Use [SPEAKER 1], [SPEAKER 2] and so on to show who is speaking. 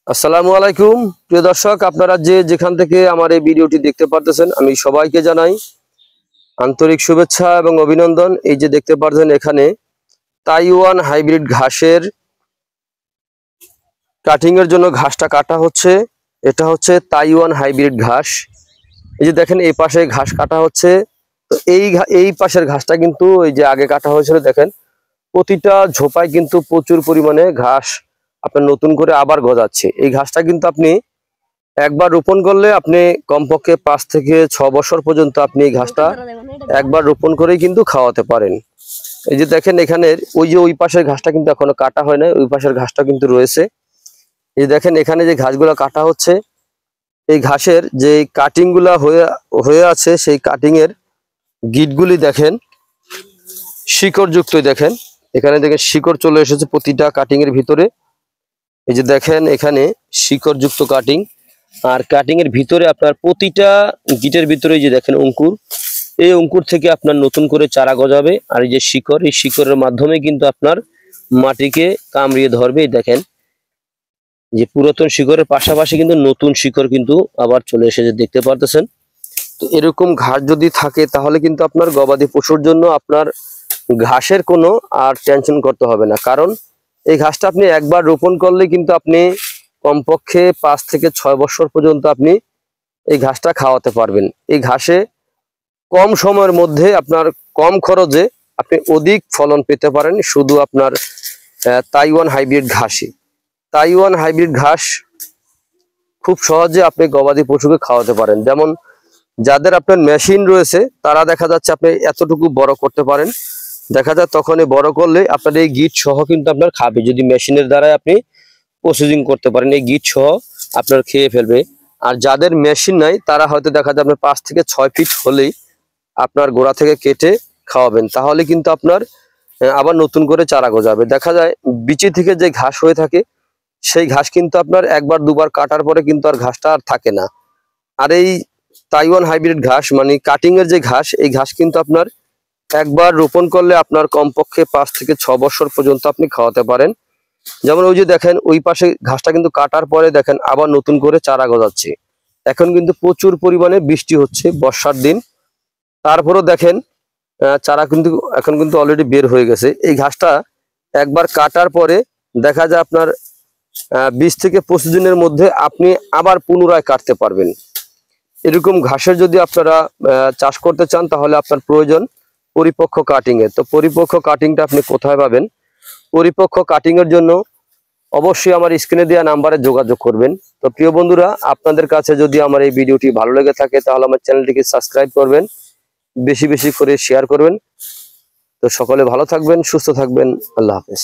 [SPEAKER 1] আসসালামু আলাইকুম প্রিয় দর্শক, আপনারা যে যেখান থেকে আমার এই ভিডিওটি দেখতে পারতেছেন আমি সবাইকে জানাই আন্তরিক শুভেচ্ছা এবং অভিনন্দন। এই যে দেখতে পাচ্ছেন এখানে তাইওয়ান হাইব্রিড ঘাসের কাটিং এর জন্য ঘাসটা কাটা হচ্ছে। এটা হচ্ছে তাইওয়ান হাইব্রিড ঘাস। এই যে দেখেন এই পাশে ঘাস কাটা হচ্ছে। তো এই পাশের ঘাসটা কিন্তু এই যে আগে কাটা হয়েছিল, দেখেন প্রতিটা ঝোপায় কিন্তু প্রচুর পরিমাণে ঘাস আপনার নতুন করে আবার গজাচ্ছে। এই ঘাসটা কিন্তু আপনি একবার রোপণ করলে আপনি কমপক্ষে 5 থেকে 6 বছর পর্যন্ত আপনি এই ঘাসটা একবার রোপণ করেই কিন্তু খাওয়াতে পারেন। এই যে দেখেন এখানের ওই পাশের ঘাসটা কিন্তু এখনো কাটা হয় না, ওই পাশের ঘাসটা কিন্তু রয়েছে। এই দেখেন এখানে যে ঘাসগুলো কাটা হচ্ছে, এই ঘাসের যে কাটিং গুলা হয়ে আছে, সেই কাটিং এর গিটগুলি দেখেন শিকড় যুক্ত। দেখেন এখানে দেখেন শিকড় চলে এসেছে প্রতিটা কাটিং এর ভিতরে। এই যে দেখেন এখানে শিকড় যুক্ত কাটিং, আর কাটিং এর ভিতরে আপনার প্রতিটা গিটের ভিতরে যে দেখেন অঙ্কুর, এই অঙ্কুর থেকে আপনার নতুন করে চারা গজাবে। আর এই যে শিকড়, এই শিকড়ের মাধ্যমে কিন্তু আপনার মাটিকে কামড়িয়ে ধরবে। এই দেখেন যে পুরাতন শিকড়ের পাশাপাশি কিন্তু নতুন শিকড় কিন্তু আবার চলে এসেছে, দেখতে পারতেছেন। তো এরকম ঘাস যদি থাকে তাহলে কিন্তু আপনার গবাদি পশুর জন্য আপনার ঘাসের কোনো আর টেনশন করতে হবে না, কারণ এই ঘাসটা আপনি একবার রোপণ করলে কিন্তু আপনি কমপক্ষে 5 থেকে 6 বছর পর্যন্ত আপনি এই ঘাসটা খাওয়াতে পারবেন। এই ঘাসে কম সময়ের মধ্যে আপনার কম খরচে আপনি অধিক ফলন পেতে পারেন শুধু আপনার তাইওয়ান হাইব্রিড ঘাসই। তাইওয়ান হাইব্রিড ঘাস খুব সহজে আপনি গবাদি পশুকে খাওয়াতে পারেন। যেমন যাদের আপনার মেশিন রয়েছে তারা দেখা যাচ্ছে আপনি এতটুকু বড় করতে পারেন, দেখা যায় তখনই বড় করলে আপনার এই গিট সহ কিন্তু আপনার খাবে, যদি মেশিনের দ্বারাই আপনি প্রসেসিং করতে পারেন এই গিট সহ আপনার খেয়ে ফেলবে। আর যাদের মেশিন নাই তারা হয়তো দেখা যায় আপনার 5 থেকে 6 ফিট হলেই আপনার গোড়া থেকে কেটে খাওয়াবেন, তাহলে কিন্তু আপনার আবার নতুন করে চারা গজাবে। দেখা যায় বিচি থেকে যে ঘাস হয়ে থাকে সেই ঘাস কিন্তু আপনার একবার দুবার কাটার পরে কিন্তু আর ঘাসটা আর থাকে না। আর এই তাইওয়ান হাইব্রিড ঘাস মানে কাটিং এর যে ঘাস, এই ঘাস কিন্তু আপনার একবার রোপণ করলে আপনার কমপক্ষে 5 থেকে 6 বছর পর্যন্ত আপনি খাওয়াতে পারেন। যেমন ওই যে দেখেন ওই পাশে ঘাসটা কিন্তু কাটার পরে দেখেন আবার নতুন করে চারা গজাচ্ছে। এখন কিন্তু প্রচুর পরিমাণে বৃষ্টি হচ্ছে, বর্ষার দিন, তারপরেও দেখেন চারা কিন্তু এখন কিন্তু অলরেডি বের হয়ে গেছে। এই ঘাসটা একবার কাটার পরে দেখা যায় আপনার 20 থেকে 25 দিনের মধ্যে আপনি আবার পুনরায় কাটতে পারবেন। এরকম ঘাসের যদি আপনারা চাষ করতে চান তাহলে আপনার প্রয়োজন পরিপক্ক কাটিং এর। তো পরিপক্ক কাটিংটা আপনি কোথায় পাবেন? পরিপক্ক কাটিং এর জন্য অবশ্যই আমার স্ক্রিনে দেওয়া নাম্বারে যোগাযোগ করবেন। তো প্রিয় বন্ধুরা, আপনাদের কাছে যদি আমার এই ভিডিওটি ভালো লেগে থাকে তাহলে আমার চ্যানেলটিকে সাবস্ক্রাইব করবেন, বেশি বেশি করে শেয়ার করবেন। তো সকলে ভালো থাকবেন, সুস্থ থাকবেন। আল্লাহ হাফেজ।